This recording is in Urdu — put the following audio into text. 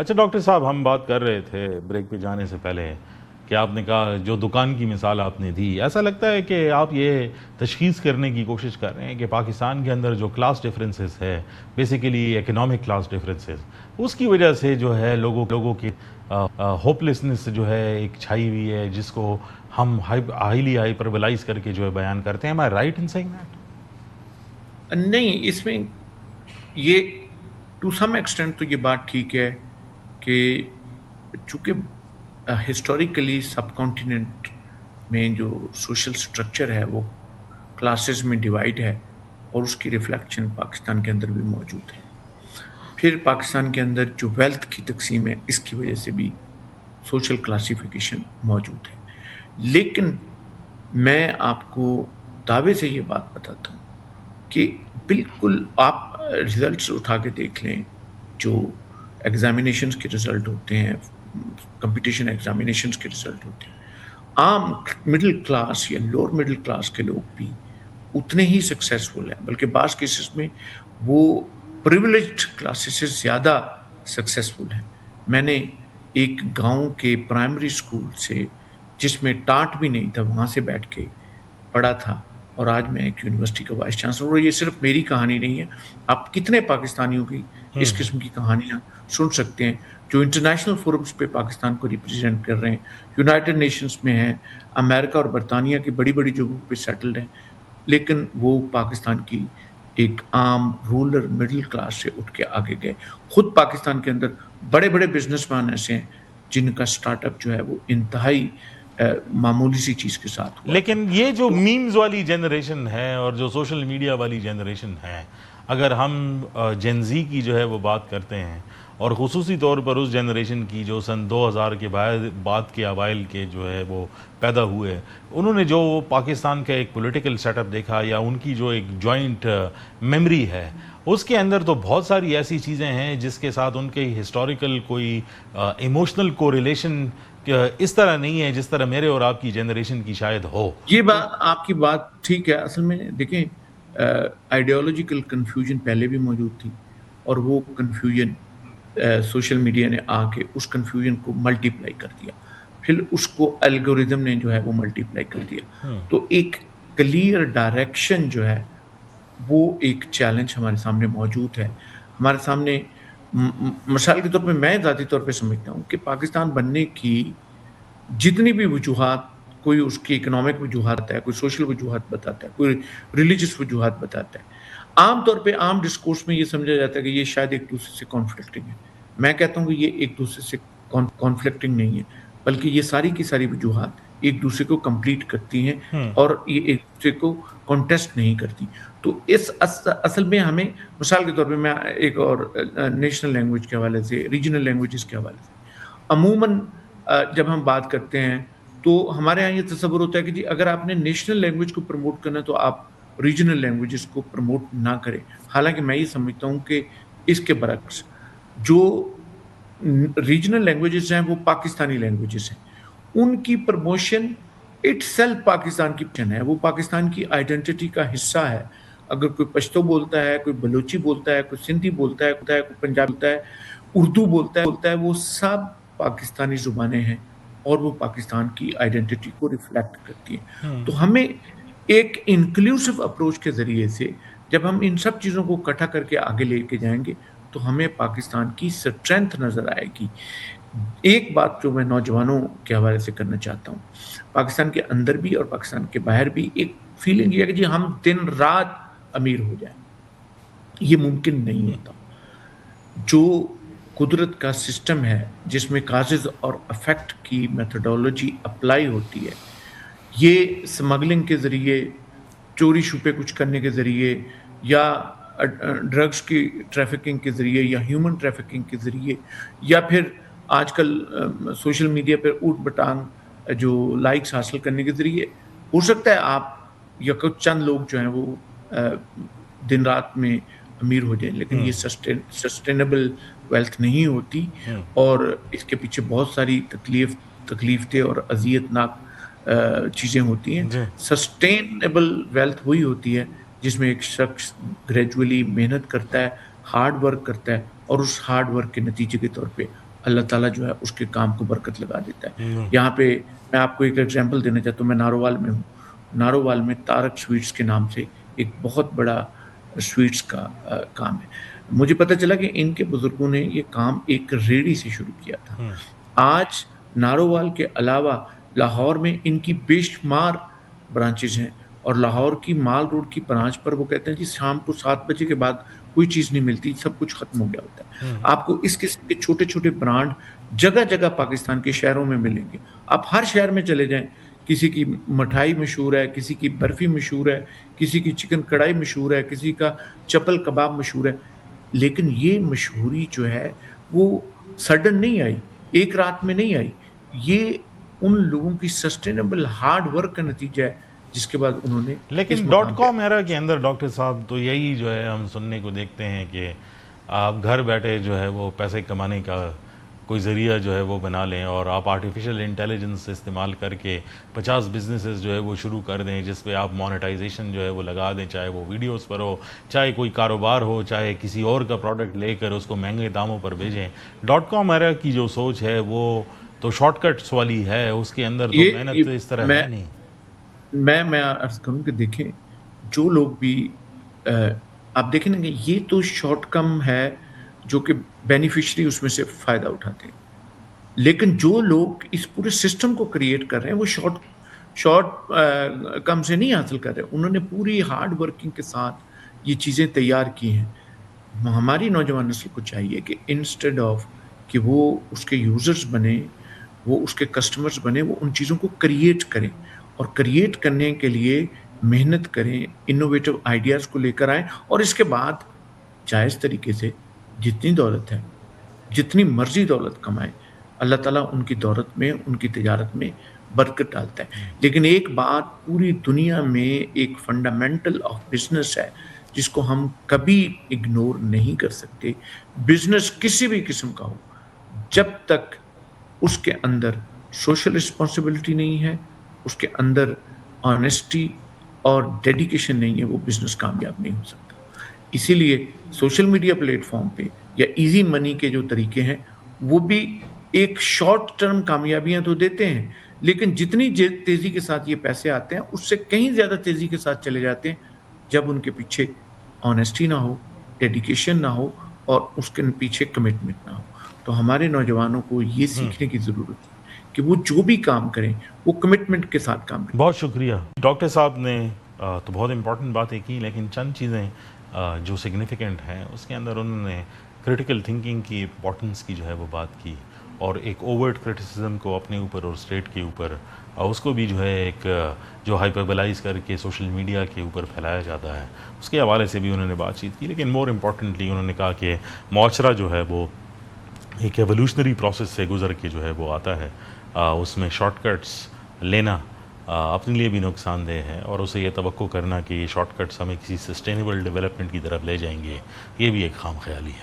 اچھا ڈاکٹر صاحب، ہم بات کر رہے تھے بریک پہ جانے سے پہلے کہ آپ نے کہا جو دکان کی مثال آپ نے دی، ایسا لگتا ہے کہ آپ یہ تشخیص کرنے کی کوشش کر رہے ہیں کہ پاکستان کے اندر جو کلاس ڈفرینسز ہے، بیسیکلی اکنامک کلاس ڈفرینسز، اس کی وجہ سے جو ہے لوگوں کی ہوپ لیسنس جو ہے ایک چھائی ہوئی ہے، جس کو ہم ہائیلی ہائپربلائز کر کے جو ہے بیان کرتے ہیں. Am I right in saying that? نہیں، اس میں یہ ٹو سم ایکسٹینٹ تو یہ بات ٹھیک ہے کہ چونکہ ہسٹوریکلی سب کانٹیننٹ میں جو سوشل سٹرکچر ہے وہ کلاسز میں ڈیوائڈ ہے، اور اس کی ریفلیکشن پاکستان کے اندر بھی موجود ہے. پھر پاکستان کے اندر جو ویلتھ کی تقسیم ہے، اس کی وجہ سے بھی سوشل کلاسیفیکیشن موجود ہے. لیکن میں آپ کو دعوے سے یہ بات بتاتا ہوں کہ بالکل آپ ریزلٹس اٹھا کے دیکھ لیں، جو ایگزامینیشنز کے رزلٹ ہوتے ہیں، کمپٹیشن ایگزامینیشنز کے رزلٹ ہوتے ہیں، عام مڈل کلاس یا لوور مڈل کلاس کے لوگ بھی اتنے ہی سکسیسفل ہیں، بلکہ بعض کیسز میں وہ پریولیجڈ کلاسز سے زیادہ سکسیسفل ہیں. میں نے ایک گاؤں کے پرائمری اسکول سے، جس میں ٹاٹ بھی نہیں تھا، وہاں سے بیٹھ کے پڑھا تھا، اور آج میں ایک یونیورسٹی کا وائس چانسلر. اور یہ صرف میری کہانی نہیں ہے، آپ کتنے پاکستانیوں کی اس قسم کی کہانیاں سن سکتے ہیں جو انٹرنیشنل فورمز پہ پاکستان کو ریپرزینٹ کر رہے ہیں، یونائٹڈ نیشنز میں ہیں، امریکہ اور برطانیہ کی بڑی بڑی جگہوں پہ سیٹلڈ ہیں، لیکن وہ پاکستان کی ایک عام رولر مڈل کلاس سے اٹھ کے آگے گئے. خود پاکستان کے اندر بڑے بڑے بزنس مین ایسے ہیں جن کا سٹارٹ اپ جو ہے وہ انتہائی معمولی سی چیز کے ساتھ ہوا تھا. لیکن یہ جو تو میمز والی جنریشن ہے اور جو سوشل میڈیا والی جنریشن ہے، اگر ہم جین زی کی جو ہے وہ بات کرتے ہیں، اور خصوصی طور پر اس جنریشن کی جو سن 2000 کے بعد کے اوائل کے جو ہے وہ پیدا ہوئے، انہوں نے جو پاکستان کا ایک پولیٹیکل سیٹ اپ دیکھا، یا ان کی جو ایک جوائنٹ میمری ہے، اس کے اندر تو بہت ساری ایسی چیزیں ہیں جس کے ساتھ ان کے ہسٹوریکل کوئی ایموشنل کوریلیشن اس طرح نہیں ہے جس طرح میرے اور آپ کی جنریشن کی شاید ہو. یہ بات آپ کی بات ٹھیک ہے. اصل میں دیکھیں، آئیڈیالوجیکل کنفیوژن پہلے بھی موجود تھی، اور وہ کنفیوژن سوشل میڈیا نے آ کے اس کنفیوژن کو ملٹی پلائی کر دیا. پھر اس کو الگوریدم نے جو ہے وہ ملٹی پلائی کر دیا. تو ایک کلیئر ڈائریکشن جو ہے وہ ایک چیلنج ہمارے سامنے موجود ہے. ہمارے سامنے مثال کے طور پہ میں ذاتی طور پہ سمجھتا ہوں کہ پاکستان بننے کی جتنی بھی وجوہات، کوئی اس کی اکنامک وجوہات ہے، کوئی سوشل وجوہات بتاتا ہے، کوئی ریلیجس وجوہات بتاتا ہے، عام طور پہ عام ڈسکورس میں یہ سمجھا جاتا ہے کہ یہ شاید ایک دوسرے سے کانفلکٹنگ ہے. میں کہتا ہوں کہ یہ ایک دوسرے سے کانفلکٹنگ نہیں ہے، بلکہ یہ ساری کی ساری وجوہات ایک دوسرے کو کمپلیٹ کرتی ہیں، اور یہ ایک دوسرے کو کانٹیسٹ نہیں کرتی. تو اس اصل میں ہمیں مثال کے طور پہ میں ایک اور نیشنل لینگویج کے حوالے سے، ریجنل لینگویجز کے حوالے سے، عموماً جب ہم بات کرتے ہیں تو ہمارے ہاں یہ تصور ہوتا ہے کہ جی اگر آپ نے نیشنل لینگویج کو پروموٹ کرنا ہے تو آپ ریجنل لینگویجز کو پروموٹ نہ کریں. حالانکہ میں یہ سمجھتا ہوں کہ اس کے برعکس جو ریجنل لینگویجز ہیں وہ پاکستانی لینگویجز ہیں، ان کی پروموشن اٹ سیلف پاکستان کی پہچان ہے، وہ پاکستان کی آئیڈینٹی کا حصہ ہے. اگر کوئی پشتو بولتا ہے، کوئی بلوچی بولتا ہے، کوئی سندھی بولتا ہے، کوئی پنجابی بولتا ہے، اردو بولتا ہے، وہ سب پاکستانی زبانیں ہیں، اور وہ پاکستان کی آئیڈینٹی کو ریفلیکٹ کرتی ہیں. تو ہمیں ایک انکلوسیو اپروچ کے ذریعے سے جب ہم ان سب چیزوں کو اکٹھا کر کے آگے لے کے جائیں گے تو ہمیں پاکستان کی اسٹرینتھ نظر آئے گی. ایک بات جو میں نوجوانوں کے حوالے سے کرنا چاہتا ہوں، پاکستان کے اندر بھی اور پاکستان کے باہر بھی ایک فیلنگ یہ ہے کہ جی ہم دن رات امیر ہو جائیں. یہ ممکن نہیں ہوتا. جو قدرت کا سسٹم ہے جس میں کازز اور افیکٹ کی میتھڈولوجی اپلائی ہوتی ہے، یہ سمگلنگ کے ذریعے، چوری چھپے کچھ کرنے کے ذریعے، یا ڈرگز کی ٹریفکنگ کے ذریعے، یا ہیومن ٹریفکنگ کے ذریعے، یا پھر آج کل سوشل میڈیا پہ اوٹ بٹانگ جو لائکس حاصل کرنے کے ذریعے ہو سکتا ہے آپ یا کچھ چند لوگ جو ہیں وہ دن رات میں امیر ہو جائیں، لیکن یہ سسٹینیبل ویلتھ نہیں ہوتی، اور اس کے پیچھے بہت ساری تکلیفتیں اور اذیت ناک چیزیں ہوتی ہیں. سسٹینیبل ویلتھ وہی ہوتی ہے جس میں ایک شخص گریجولی محنت کرتا ہے، ہارڈ ورک کرتا ہے، اور اس ہارڈ ورک کے نتیجے کے طور پہ اللہ تعالیٰ جو ہے اس کے کام کو برکت لگا دیتا ہے. یہاں پہ میں آپ کو ایک ایگزامپل دینا چاہتا ہوں. میں نارووال میں ہوں. نارووال میں تارک سویٹس کے نام سے ایک بہت بڑا سویٹس کا کام ہے. مجھے پتہ چلا کہ ان کے بزرگوں نے یہ کام ایک ریڑھی سے شروع کیا تھا. آج نارووال کے علاوہ لاہور میں ان کی بے شمار برانچز ہیں, اور لاہور کی مال روڈ کی برانچ پر وہ کہتے ہیں جی شام کو 7 بجے کے بعد کوئی چیز نہیں ملتی, سب کچھ ختم ہو گیا ہوتا ہے. آپ کو اس قسم کے چھوٹے چھوٹے برانڈ جگہ جگہ پاکستان کے شہروں میں ملیں گے. آپ ہر شہر میں چلے جائیں, کسی کی مٹھائی مشہور ہے, کسی کی برفی مشہور ہے, کسی کی چکن کڑھائی مشہور ہے, کسی کا چپل کباب مشہور ہے. لیکن یہ مشہوری جو ہے وہ سڈن نہیں آئی, ایک رات میں نہیں آئی. یہ ان لوگوں کی سسٹینیبل ہارڈ ورک کا نتیجہ ہے جس کے بعد انہوں نے لیکن .com ایرا کے اندر ڈاکٹر صاحب تو یہی جو ہے ہم سننے کو دیکھتے ہیں کہ آپ گھر بیٹھے جو ہے وہ پیسے کمانے کا کوئی ذریعہ جو ہے وہ بنا لیں, اور آپ آرٹیفیشل انٹیلیجنس استعمال کر کے 50 بزنسز جو ہے وہ شروع کر دیں جس پہ آپ مونیٹائزیشن جو ہے وہ لگا دیں, چاہے وہ ویڈیوز پر ہو, چاہے کوئی کاروبار ہو, چاہے کسی اور کا پروڈکٹ لے کر اس کو مہنگے داموں پر بھیجیں. .com ایرا کی جو سوچ ہے وہ تو شارٹ کٹس والی ہے, اس کے اندر تو محنت اس طرح ہے نہیں. میں عرض کروں کہ دیکھیں جو لوگ بھی آپ دیکھیں نا کہ یہ تو شارٹ کم ہے جو کہ بینیفیشری اس میں سے فائدہ اٹھاتے ہیں, لیکن جو لوگ اس پورے سسٹم کو کریٹ کر رہے ہیں وہ شارٹ کم سے نہیں حاصل کر رہے, انہوں نے پوری ہارڈ ورکنگ کے ساتھ یہ چیزیں تیار کی ہیں. ہماری نوجوان نسل کو چاہیے کہ انسٹیڈ آف کہ وہ اس کے یوزرز بنے, وہ اس کے کسٹمرز بنے, وہ ان چیزوں کو کریٹ کریں, اور کریٹ کرنے کے لیے محنت کریں, انوویٹو آئیڈیاز کو لے کر آئیں, اور اس کے بعد جائز طریقے سے جتنی دولت ہے, جتنی مرضی دولت کمائیں, اللہ تعالیٰ ان کی دولت میں, ان کی تجارت میں برکت ڈالتا ہے. لیکن ایک بات پوری دنیا میں ایک فنڈامنٹل آف بزنس ہے جس کو ہم کبھی اگنور نہیں کر سکتے. بزنس کسی بھی قسم کا ہو, جب تک اس کے اندر سوشل رسپانسبلٹی نہیں ہے, اس کے اندر آنیسٹی اور ڈیڈیکیشن نہیں ہے, وہ بزنس کامیاب نہیں ہو سکتا. اسی لیے سوشل میڈیا پلیٹ فارم پہ یا ایزی منی کے جو طریقے ہیں وہ بھی ایک شارٹ ٹرم کامیابیاں تو دیتے ہیں, لیکن جتنی تیزی کے ساتھ یہ پیسے آتے ہیں اس سے کہیں زیادہ تیزی کے ساتھ چلے جاتے ہیں جب ان کے پیچھے آنیسٹی نہ ہو, ڈیڈیکیشن نہ ہو, اور اس کے پیچھے کمٹمنٹ نہ ہو. تو ہمارے نوجوانوں کو یہ سیکھنے کی ضرورت ہے کہ وہ جو بھی کام کریں وہ کمٹمنٹ کے ساتھ کام کریں. بہت شکریہ ڈاکٹر صاحب نے تو بہت امپورٹنٹ باتیں کی, لیکن چند چیزیں جو سگنیفیکنٹ ہیں اس کے اندر انہوں نے کریٹیکل تھنکنگ کی امپورٹنس کی جو ہے وہ بات کی, اور ایک اوورٹ کرٹیسزم کو اپنے اوپر اور اسٹیٹ کے اوپر اس کو بھی جو ہے ایک جو ہائپربلائز کر کے سوشل میڈیا کے اوپر پھیلایا جاتا ہے اس کے حوالے سے بھی انہوں نے بات چیت کی. لیکن مور امپورٹنٹلی انہوں نے کہا کہ معاشرہ جو ہے وہ ایک ایولیوشنری پروسیس سے گزر کے جو ہے وہ آتا ہے, اس میں شارٹ کٹس لینا اپنے لیے بھی نقصان دہ ہے, اور اسے یہ توقع کرنا کہ یہ شارٹ کٹس ہمیں کسی سسٹینیبل ڈیولپمنٹ کی طرف لے جائیں گے, یہ بھی ایک خام خیالی ہے.